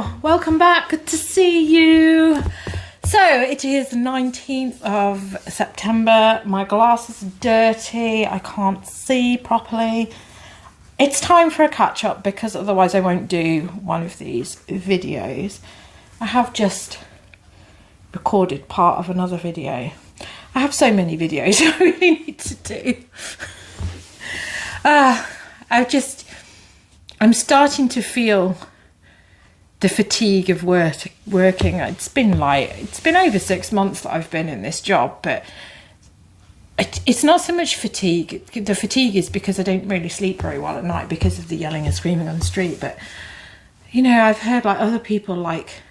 Oh, welcome back. Good to see you. So it is the 19th of September. My glasses are dirty. I can't see properly. It's time for a catch up because otherwise I won't do one of these videos. I have just recorded part of another video. I have so many videos I really need to do. I'm starting to feel the fatigue of working. It's been over 6 months that I've been in this job, but it's not so much fatigue. The fatigue is because I don't really sleep very well at night because of the yelling and screaming on the street. But you know, I've heard like other people like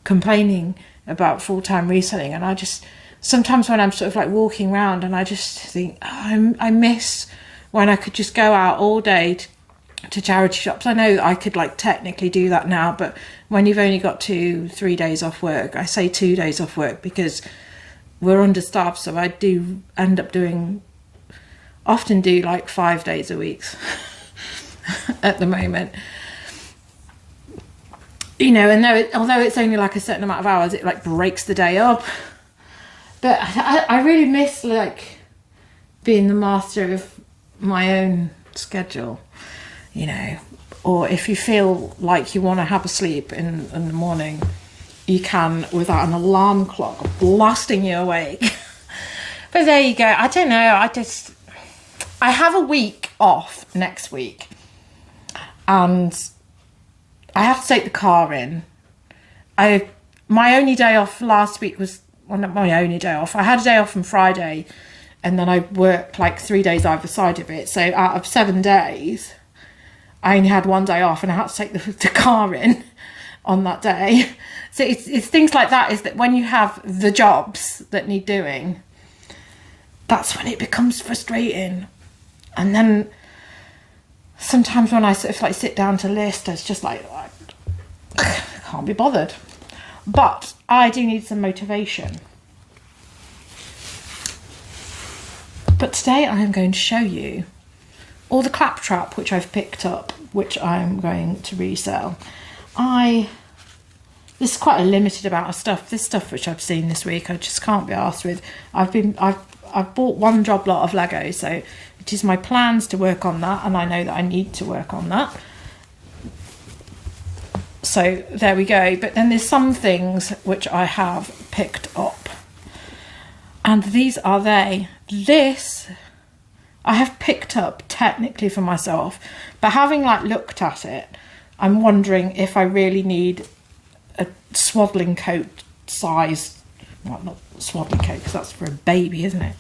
complaining about full-time reselling, and I just sometimes when I'm sort of like walking around and I just think, oh, I miss when I could just go out all day to charity shops. I know I could like technically do that now, but when you've only got 2-3 days off work, I say 2 days off work because we're understaffed, so I do end up often do like 5 days a week at the moment. You know, and although it's only like a certain amount of hours, it like breaks the day up. But I really miss like being the master of my own schedule, you know. Or if you feel like you want to have a sleep in the morning, you can without an alarm clock blasting you awake. But there you go. I don't know. I have a week off next week, and I have to take the car in. My only day off last week was, well, not my only day off. I had a day off on Friday, and then I worked like 3 days either side of it. So out of 7 days, I only had 1 day off, and I had to take the car in on that day. So it's things like that, is that when you have the jobs that need doing, that's when it becomes frustrating. And then sometimes when I sort of like sit down to list, it's just like I can't be bothered. But I do need some motivation. But today I am going to show you all the claptrap which I've picked up, which I'm going to resell. This is quite a limited amount of stuff. This stuff which I've seen this week, I just can't be arsed with. I've bought one job lot of Lego, so it is my plans to work on that, and I know that I need to work on that. So there we go. But then there's some things which I have picked up, and these are they. This I have picked up technically for myself, but having like looked at it, I'm wondering if I really need a swaddling coat size. Well, not swaddling coat because that's for a baby, isn't it?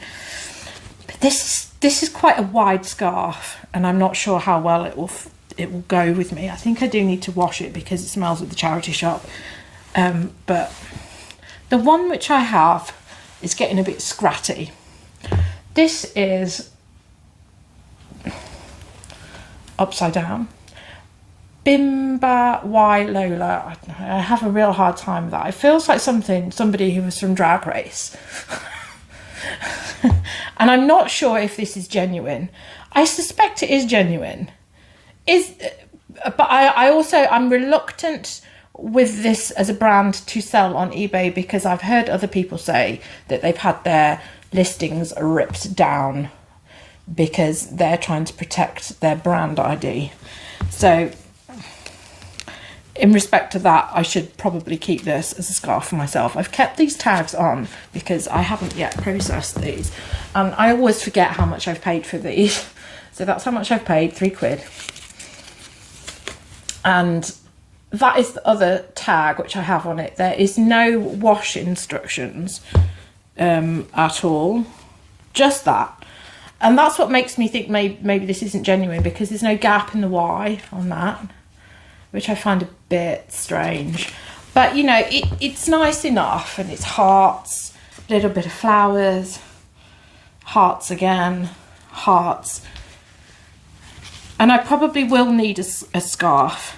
But this is quite a wide scarf, and I'm not sure how well it will go with me. I think I do need to wash it because it smells at the charity shop. But the one which I have is getting a bit scratty. This is upside down. Bimba Y Lola. I have a real hard time with that. It feels like somebody who was from Drag Race. And I'm not sure if this is genuine. I suspect it is genuine. But I'm reluctant with this as a brand to sell on eBay because I've heard other people say that they've had their listings ripped down because they're trying to protect their brand ID. So in respect to that, I should probably keep this as a scarf for myself. I've kept these tags on because I haven't yet processed these, and I always forget how much I've paid for these. So that's how much I've paid, £3. And that is the other tag which I have on it. There is no wash instructions at all, just that. And that's what makes me think maybe this isn't genuine, because there's no gap in the Y on that, which I find a bit strange. But you know, it's nice enough, and it's hearts, a little bit of flowers, hearts again, hearts. And I probably will need a scarf.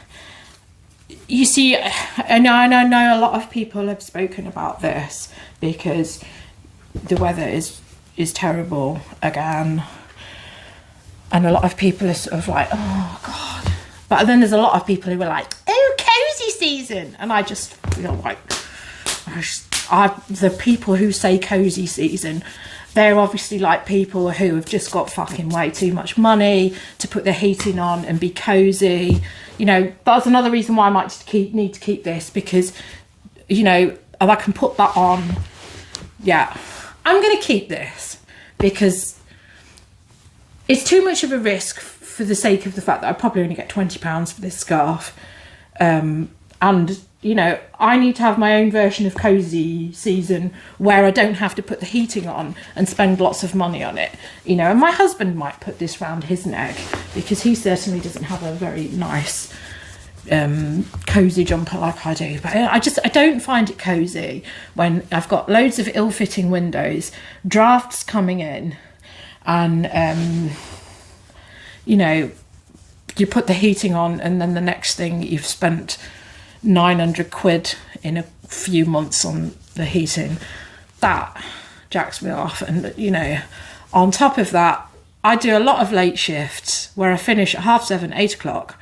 You see, and I know a lot of people have spoken about this because the weather is terrible again, and a lot of people are sort of like, oh God. But then there's a lot of people who are like, oh, cozy season. And I just feel like the people who say cozy season, they're obviously like people who have just got fucking way too much money to put their heating on and be cozy. You know, that's another reason why I might need to keep this, because, you know, I can put that on. Yeah, I'm going to keep this because it's too much of a risk for the sake of the fact that I probably only get £20 for this scarf. And, you know, I need to have my own version of cozy season where I don't have to put the heating on and spend lots of money on it. You know, and my husband might put this round his neck because he certainly doesn't have a very nice cozy jumper like I do. But I don't find it cozy when I've got loads of ill-fitting windows, drafts coming in, and you know, you put the heating on and then the next thing you've spent 900 quid in a few months on the heating. That jacks me off. And, you know, on top of that, I do a lot of late shifts where I finish at 7:30, 8 o'clock,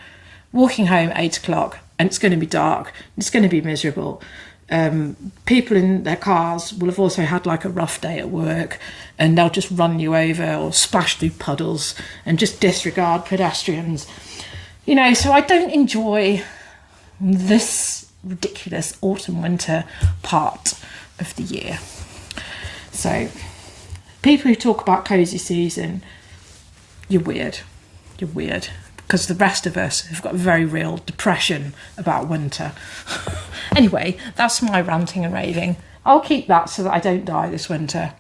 walking home 8 o'clock, and it's going to be dark. It's going to be miserable. People in their cars will have also had like a rough day at work, and they'll just run you over or splash through puddles and just disregard pedestrians. You know, so I don't enjoy this ridiculous autumn winter part of the year. So people who talk about cozy season, you're weird, because the rest of us have got very real depression about winter. Anyway, that's my ranting and raving. I'll keep that so that I don't die this winter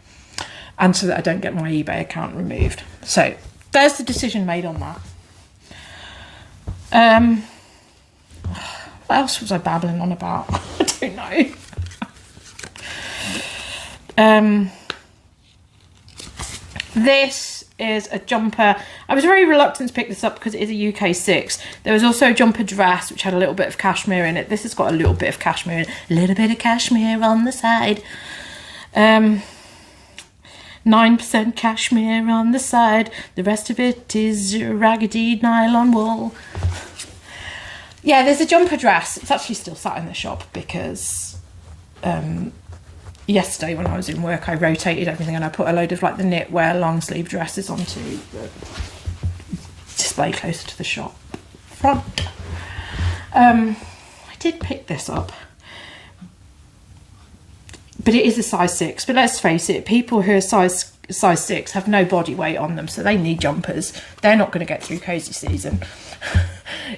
and so that I don't get my eBay account removed. So there's the decision made on that. What else was I babbling on about? I don't know. This is a jumper. I was very reluctant to pick this up because it is a UK 6. There was also a jumper dress which had a little bit of cashmere in it. This has got a little bit of cashmere in it. A little bit of cashmere on the side. 9% cashmere on the side. The rest of it is raggedy nylon wool. Yeah, there's a jumper dress. It's actually still sat in the shop because yesterday when I was in work, I rotated everything and I put a load of like the knitwear long sleeve dresses onto the display closer to the shop front. I did pick this up, but it is a size 6. But let's face it, people who are size 6 have no body weight on them, so they need jumpers. They're not going to get through cozy season.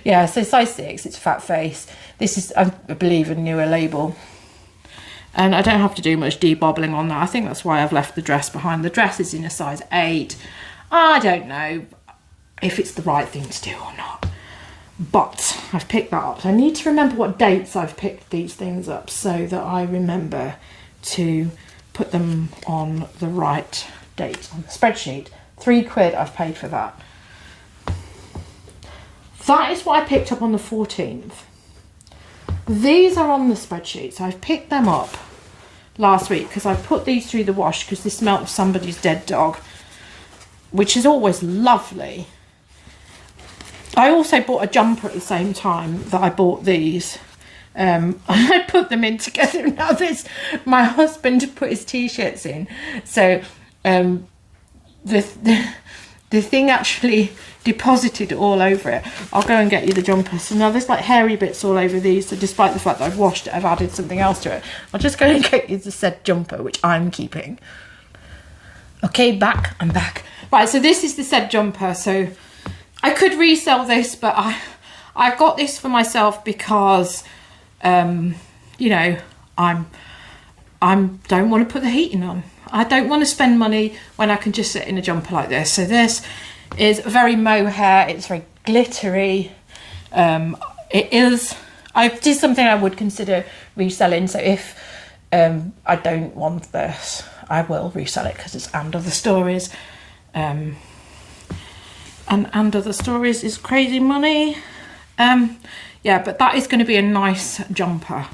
Yeah, so size 6, it's fat face. This is, I believe, a newer label. And I don't have to do much debobbling on that. I think that's why I've left the dress behind. The dress is in a size 8. I don't know if it's the right thing to do or not. But I've picked that up. So I need to remember what dates I've picked these things up so that I remember to put them on the right date on the spreadsheet. £3 I've paid for that. That is what I picked up on the 14th. These are on the spreadsheet, so I've picked them up last week because I put these through the wash because they smelt of somebody's dead dog, which is always lovely. I also bought a jumper at the same time that I bought these. I put them in together. Now this, my husband put his t-shirts in, so the thing actually deposited all over it. I'll go and get you the jumper. So now there's like hairy bits all over these, so despite the fact that I've washed it, I've added something else to it. I'll just go and get you the said jumper, which I'm keeping. Okay, I'm back. Right, so this is the said jumper. So I could resell this, but I got this for myself because you know, I don't want to put the heating on. I don't want to spend money when I can just sit in a jumper like this. So this is very mohair. It's very glittery. It is. I did something I would consider reselling. So if I don't want this, I will resell it because it's And Other Stories. And Other Stories is crazy money. Yeah, but that is going to be a nice jumper.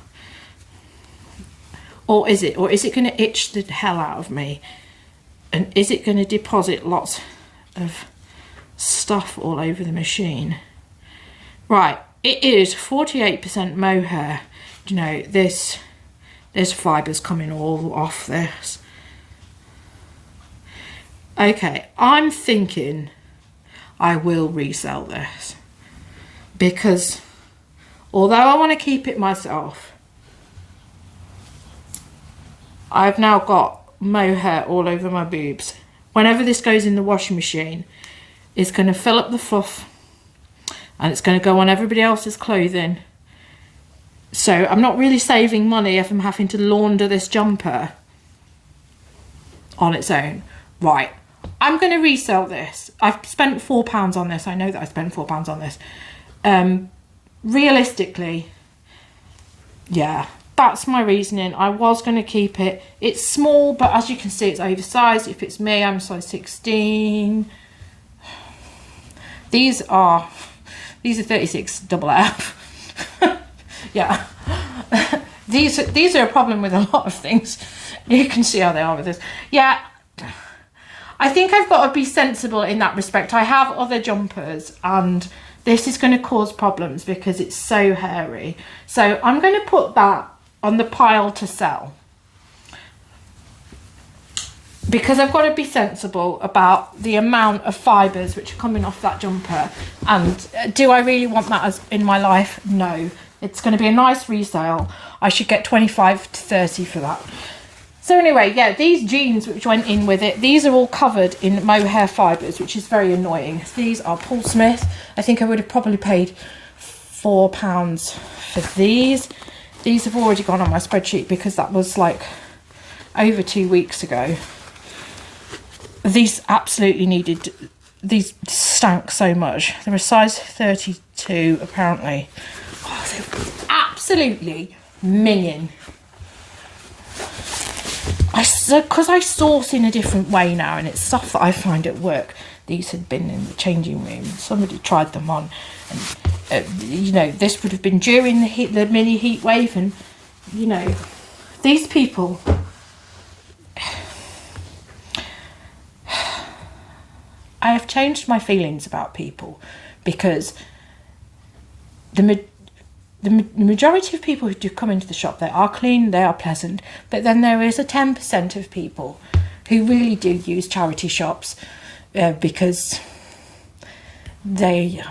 Or is it? Or is it going to itch the hell out of me? And is it going to deposit lots of stuff all over the machine? Right, it is 48% mohair. You know, there's fibres coming all off this. Okay, I'm thinking I will resell this, because although I want to keep it myself, I've now got mohair all over my boobs. Whenever this goes in the washing machine, it's going to fill up the fluff and it's going to go on everybody else's clothing. So I'm not really saving money if I'm having to launder this jumper on its own. Right, I'm going to resell this. I've spent £4 on this. I know that I spent £4 on this. Realistically, yeah, that's my reasoning. I was going to keep it. It's small, but as you can see, it's oversized. If it's me, I'm size 16. These are 36 double F. Yeah. These are a problem with a lot of things. You can see how they are with this. Yeah. I think I've got to be sensible in that respect. I have other jumpers and this is going to cause problems because it's so hairy. So I'm going to put that on the pile to sell, because I've got to be sensible about the amount of fibres which are coming off that jumper. And do I really want that as in my life? No. It's going to be a nice resale. I should get 25 to 30 for that. So anyway, yeah, these jeans which went in with it, these are all covered in mohair fibres, which is very annoying. These are Paul Smith. I think I would have probably paid £4 for these. These have already gone on my spreadsheet because that was like over 2 weeks ago. These absolutely needed, these stank so much. They're a size 32 apparently. Oh, they're absolutely minging. Because I source in a different way now, and it's stuff that I find at work. These had been in the changing room. Somebody tried them on, and you know, this would have been during the mini heat wave, and you know, these people. I have changed my feelings about people, because the majority of people who do come into the shop, they are clean, they are pleasant, but then there is a 10% of people who really do use charity shops because they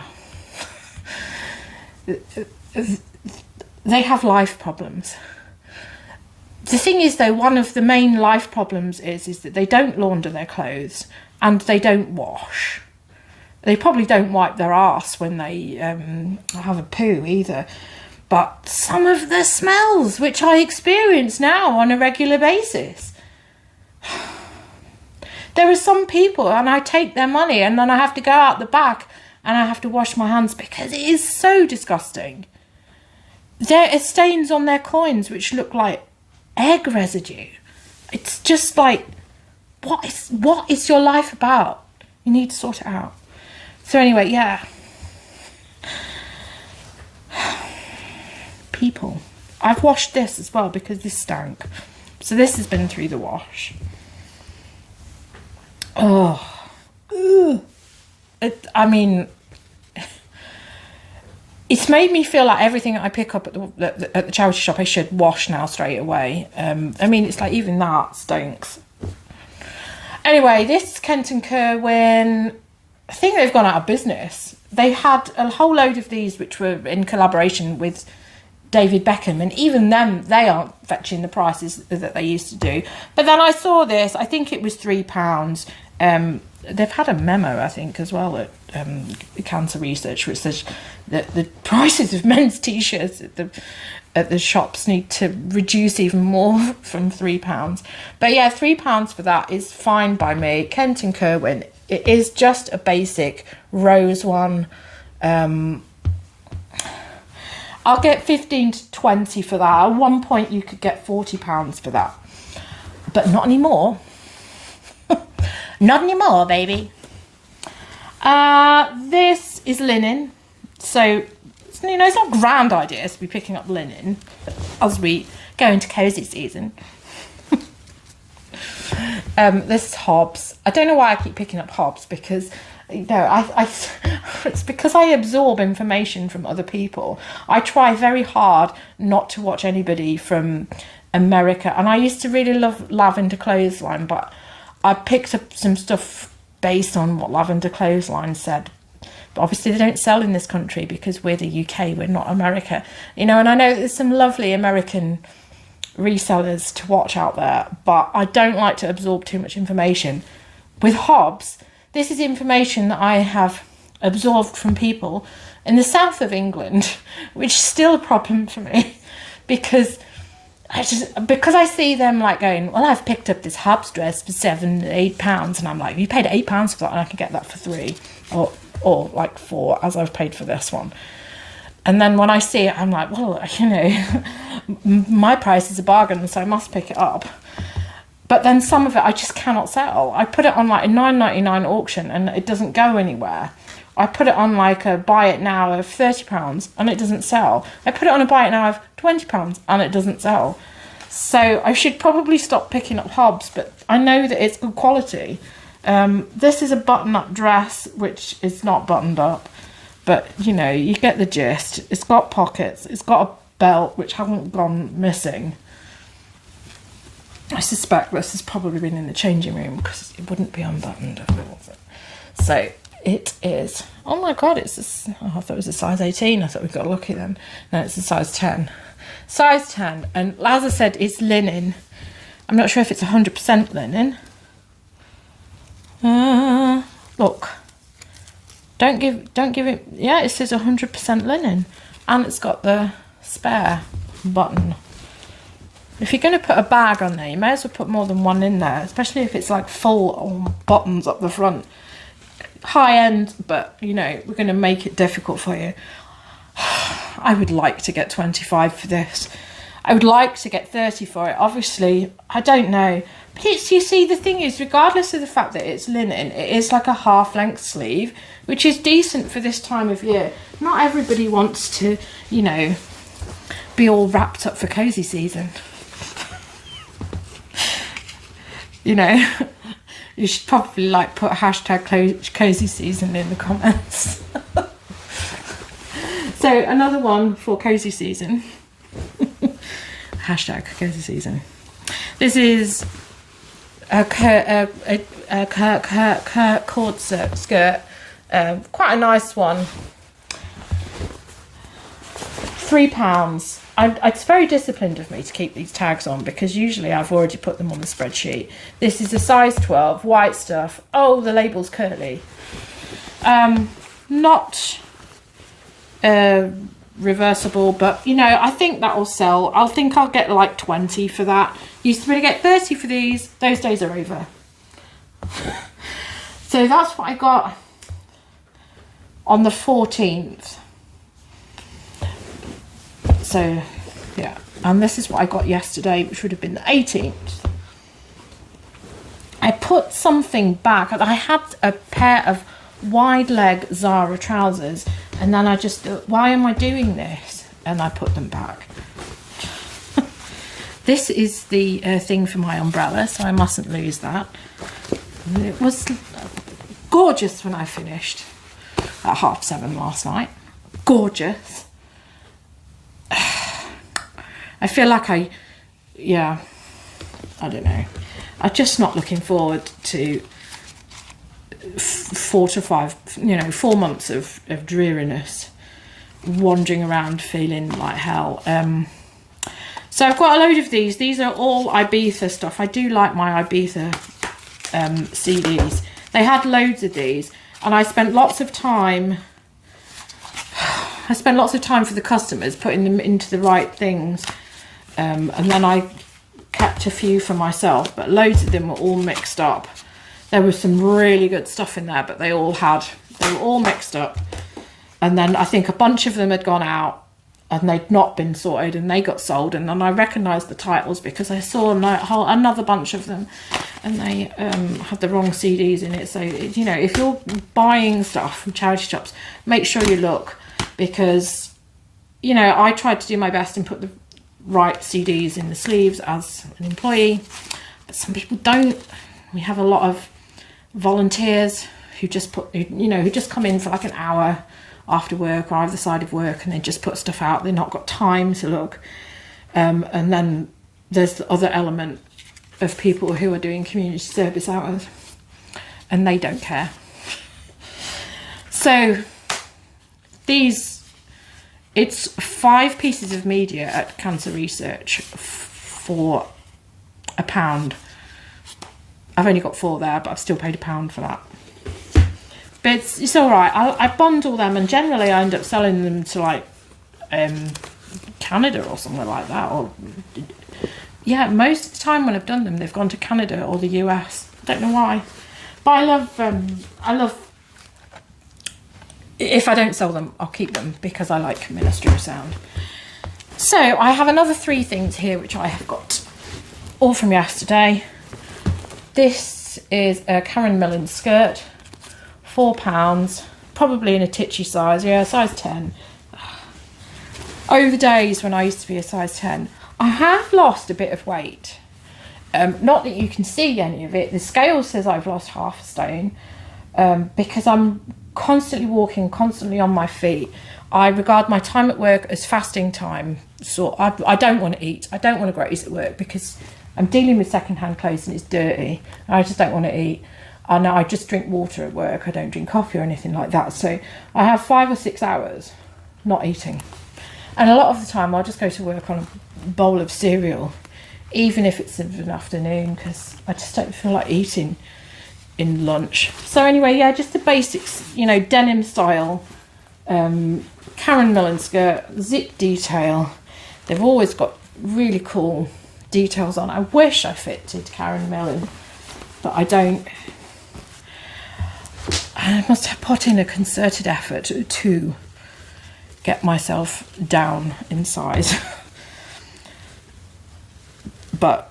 have life problems. The thing is though, one of the main life problems is that they don't launder their clothes and they don't wash. They probably don't wipe their arse when they have a poo either. But some of the smells which I experience now on a regular basis. There are some people, and I take their money and then I have to go out the back and I have to wash my hands because it is so disgusting. There are stains on their coins which look like egg residue. It's just like, what is your life about? You need to sort it out. So anyway, yeah. People. I've washed this as well because this stank. So this has been through the wash. Oh. I mean, it's made me feel like everything I pick up at the charity shop I should wash now straight away. I mean, it's like even that stinks. Anyway, this Kent & Kerwin, I think they've gone out of business. They had a whole load of these which were in collaboration with David Beckham, and even them, they aren't fetching the prices that they used to do. But then I saw this, I think it was £3. They've had a memo, I think, as well at Cancer Research, which says that the prices of men's t-shirts at the shops need to reduce even more from £3. But yeah, £3 for that is fine by me. Kent & Kerwin, it is just a basic rose one. I'll get 15 to 20 for that. At one point you could get £40 for that, but not anymore. Not anymore, baby. This is linen, so you know, it's not a grand idea to be picking up linen as we go into cozy season. This is Hobbs. I don't know why I keep picking up Hobbs, because it's because I absorb information from other people. I try very hard not to watch anybody from America. And I used to really love Lavender Clothesline, but I picked up some stuff based on what Lavender Clothesline said. But obviously they don't sell in this country because we're the UK, we're not America. And I know there's some lovely American resellers to watch out there, but I don't like to absorb too much information. With Hobbs, this is information that I have absorbed from people in the south of England, which is still a problem for me because I see them like going, well, I've picked up this Hobbs dress for £7-8, and I'm like, you paid £8 for that, and I can get that for £3 or like £4, as I've paid for this one. And then when I see it, I'm like, well, my price is a bargain, so I must pick it up. But then some of it I just cannot sell. I put it on like a £9.99 auction and it doesn't go anywhere. I put it on like a buy it now of £30 and it doesn't sell. I put it on a buy it now of £20 and it doesn't sell. So I should probably stop picking up Hobbs, but I know that it's good quality. This is a button-up dress, which is not buttoned up, but you get the gist. It's got pockets. It's got a belt, which hasn't gone missing. I suspect this has probably been in the changing room because it wouldn't be unbuttoned if it wasn't. So it is. Oh my God, I thought it was a size 18. I thought we got lucky then. No, it's a size 10. Size 10. And as I said, it's linen. I'm not sure if it's 100% linen. Look. Don't give it. Yeah, it says 100% linen. And it's got the spare button. If you're going to put a bag on there, you may as well put more than one in there, especially if it's like full on buttons up the front. High end, but we're going to make it difficult for you. I would like to get 25 for this. I would like to get 30 for it. Obviously, I don't know. But you see, the thing is, regardless of the fact that it's linen, it is like a half-length sleeve, which is decent for this time of year. Not everybody wants to, be all wrapped up for cozy season. You should probably put hashtag cozy season in the comments. So another one for cozy season. Hashtag cozy season. This is a cord skirt. Quite a nice one. £3. It's very disciplined of me to keep these tags on because usually I've already put them on the spreadsheet. This is a size 12, white stuff. Oh, the label's curly. Not reversible, but I think that will sell. I think I'll get like 20 for that. Used to really get 30 for these. Those days are over. So that's what I got on the 14th. So, yeah, and this is what I got yesterday, which would have been the 18th. I put something back. I had a pair of wide leg Zara trousers, and then I just thought, why am I doing this? And I put them back. This is the thing for my umbrella, so I mustn't lose that. And it was gorgeous when I finished at 7:30 last night. Gorgeous. I feel like I don't know. I'm just not looking forward to 4 months of dreariness, wandering around feeling like hell. So I've got a load of these. These are all Ibiza stuff. I do like my Ibiza CDs. They had loads of these, and I spent lots of time for the customers, putting them into the right things. And then I kept a few for myself, but loads of them were all mixed up. There was some really good stuff in there, but they were all mixed up. And then I think a bunch of them had gone out and they'd not been sorted and they got sold. And then I recognised the titles because I saw another bunch of them and they had the wrong CDs in it. So, if you're buying stuff from charity shops, make sure you look, because, I tried to do my best and put the right CDs in the sleeves as an employee, but some people don't. We have a lot of volunteers who just come in for like an hour after work or either side of work, and they just put stuff out. They've not got time to look. And then there's the other element of people who are doing community service hours, and they don't care. So it's 5 pieces of media at Cancer Research for £1. I've only got 4 there, but I've still paid £1 for that. But it's all right. I bundle them, and generally I end up selling them to like Canada or somewhere like that. Or yeah, most of the time when I've done them, they've gone to Canada or the US. I don't know why, but I love. If I don't sell them, I'll keep them because I like Ministry of Sound. So I have another 3 things here which I have got all from yesterday. This is a Karen Millen skirt, £4, probably in a titchy size, yeah, size 10. Over the days when I used to be a size 10, I have lost a bit of weight. Not that you can see any of it. The scale says I've lost half a stone because I'm constantly walking, constantly on my feet. I regard my time at work as fasting time. So I don't want to eat. I don't want to graze at work because I'm dealing with second-hand clothes and it's dirty. And I just don't want to eat. And I just drink water at work. I don't drink coffee or anything like that. So I have 5 or 6 hours not eating. And a lot of the time I'll just go to work on a bowl of cereal, even if it's in an afternoon, because I just don't feel like eating in lunch. So anyway, yeah, just the basics, denim style, Karen Millen skirt, zip detail. They've always got really cool details on. I wish I fitted Karen Millen, but I don't. I must have put in a concerted effort to get myself down in size. But,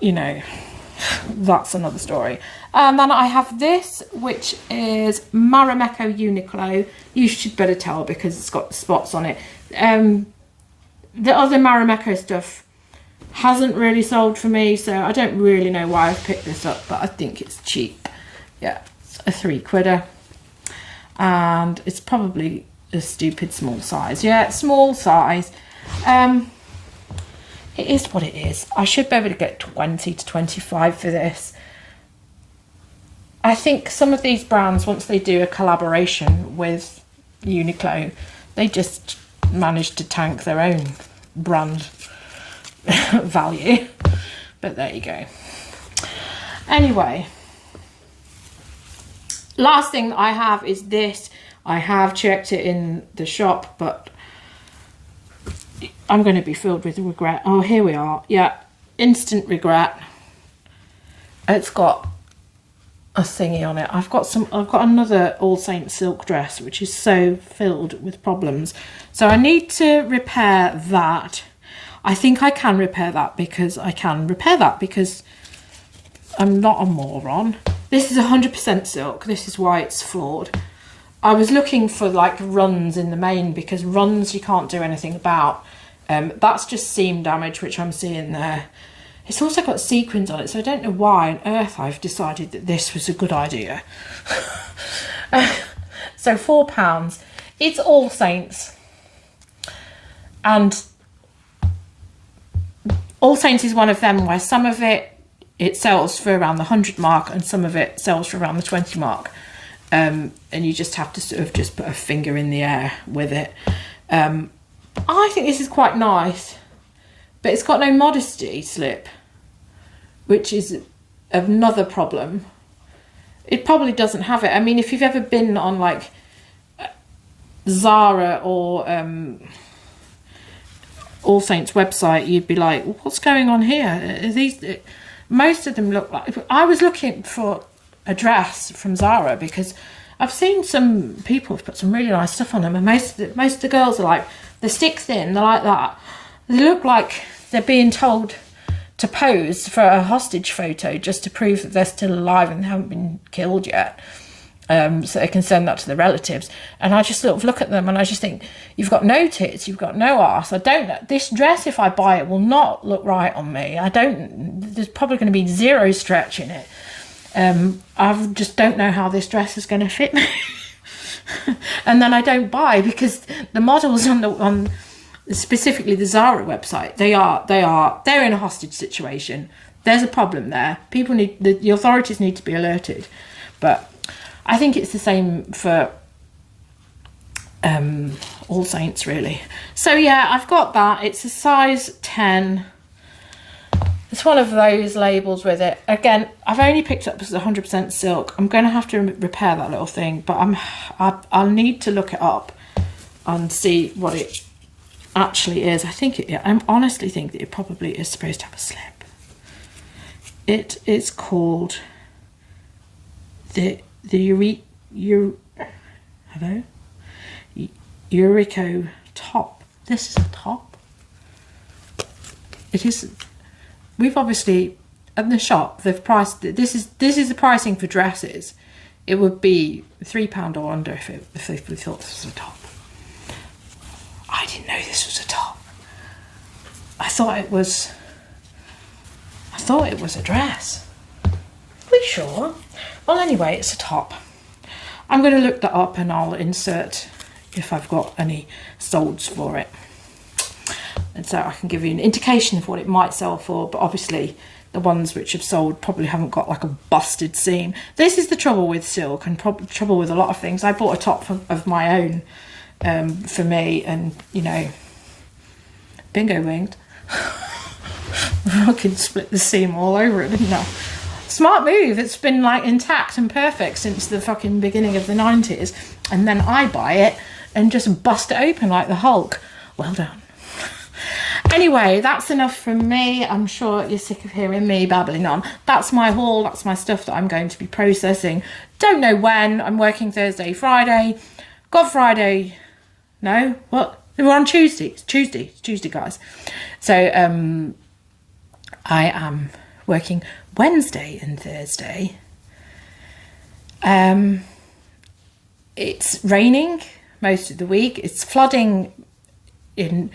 that's another story. And then I have this, which is Marimekko Uniqlo. You should better tell because it's got spots on it. The other Marimekko stuff hasn't really sold for me, so I don't really know why I've picked this up, but I think it's cheap. Yeah, it's a £3. And it's probably a stupid small size. Yeah, small size. It is what it is. I should be able to get 20 to 25 for this. I think some of these brands, once they do a collaboration with Uniqlo, they just manage to tank their own brand value. But there you go. Anyway, last thing that I have is this. I have checked it in the shop, but I'm going to be filled with regret. Oh, here we are. Yeah, instant regret. It's got a thingy on it. I've got another All Saints silk dress, which is so filled with problems. So I need to repair that. I think I can repair that because I'm not a moron. This is 100% silk. This is why it's flawed. I was looking for like runs in the main because runs you can't do anything about. That's just seam damage, which I'm seeing there. It's also got sequins on it, so I don't know why on earth I've decided that this was a good idea. So £4. It's All Saints. And All Saints is one of them where some of it sells for around the 100 mark and some of it sells for around the 20 mark. And you just have to sort of just put a finger in the air with it. I think this is quite nice, but it's got no modesty slip, which is another problem. It probably doesn't have it. I mean, if you've ever been on like Zara or All Saints website, you'd be like, what's going on here? Are these, most of them look like, I was looking for a dress from Zara because I've seen some people have put some really nice stuff on them, and most of the girls are like, they're stick thin, they're like that. They look like they're being told to pose for a hostage photo just to prove that they're still alive and they haven't been killed yet, so they can send that to the relatives. And I just sort of look at them and I just think, you've got no tits, you've got no arse. This dress, if I buy it, will not look right on me. There's probably going to be zero stretch in it. I just don't know how this dress is going to fit me. And then I don't buy, because the models on specifically the Zara website, they're in a hostage situation. There's a problem there. People need, the authorities need to be alerted. But I think it's the same for All Saints, really. So yeah, I've got that. It's a size 10. It's one of those labels with it. Again, I've only picked up as 100% silk. I'm going to have to repair that little thing, but I'll need to look it up and see what it actually is. I honestly think that it probably is supposed to have a slip. It is called the Eurico top. This is a top. It is. We've obviously, at the shop, they've priced it. This is the pricing for dresses. It would be £3 or under if they thought this was a top. I didn't know this was a top. I thought it was a dress. Are we sure? Well, anyway, it's a top. I'm going to look that up and I'll insert if I've got any solds for it. And so I can give you an indication of what it might sell for, but obviously the ones which have sold probably haven't got like a busted seam. This is the trouble with silk and trouble with a lot of things. I bought a top of my own for me, and you know, bingo winged. I can split the seam all over it, didn't I? Smart move. It's been like intact and perfect since the fucking beginning of the 90s, and then I buy it and just bust it open like the Hulk. Well done. Anyway, that's enough from me. I'm sure you're sick of hearing me babbling on. That's my haul. That's my stuff that I'm going to be processing. Don't know when. I'm working Thursday, Friday. God Friday. No? What? We're on Tuesday. It's Tuesday, guys. So I am working Wednesday and Thursday. It's raining most of the week. It's flooding in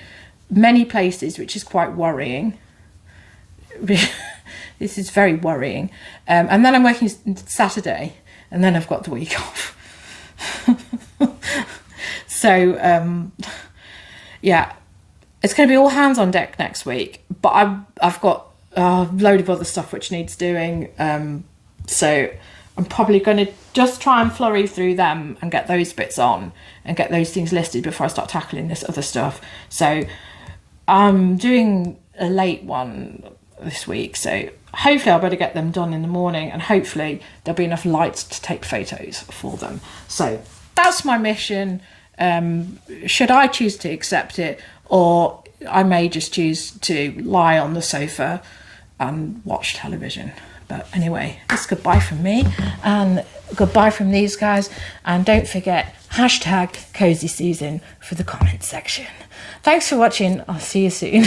many places, which is quite worrying. This is very worrying. And then I'm working Saturday, and then I've got the week off. So yeah, it's going to be all hands on deck next week, but I've got a load of other stuff which needs doing, so I'm probably going to just try and flurry through them and get those bits on and get those things listed before I start tackling this other stuff. So I'm doing a late one this week, so hopefully I'll better get them done in the morning, and hopefully there'll be enough light to take photos for them. So that's my mission. Should I choose to accept it, or I may just choose to lie on the sofa and watch television. But anyway, it's goodbye from me and goodbye from these guys, and don't forget #cozy season for the comment section. Thanks for watching. I'll see you soon.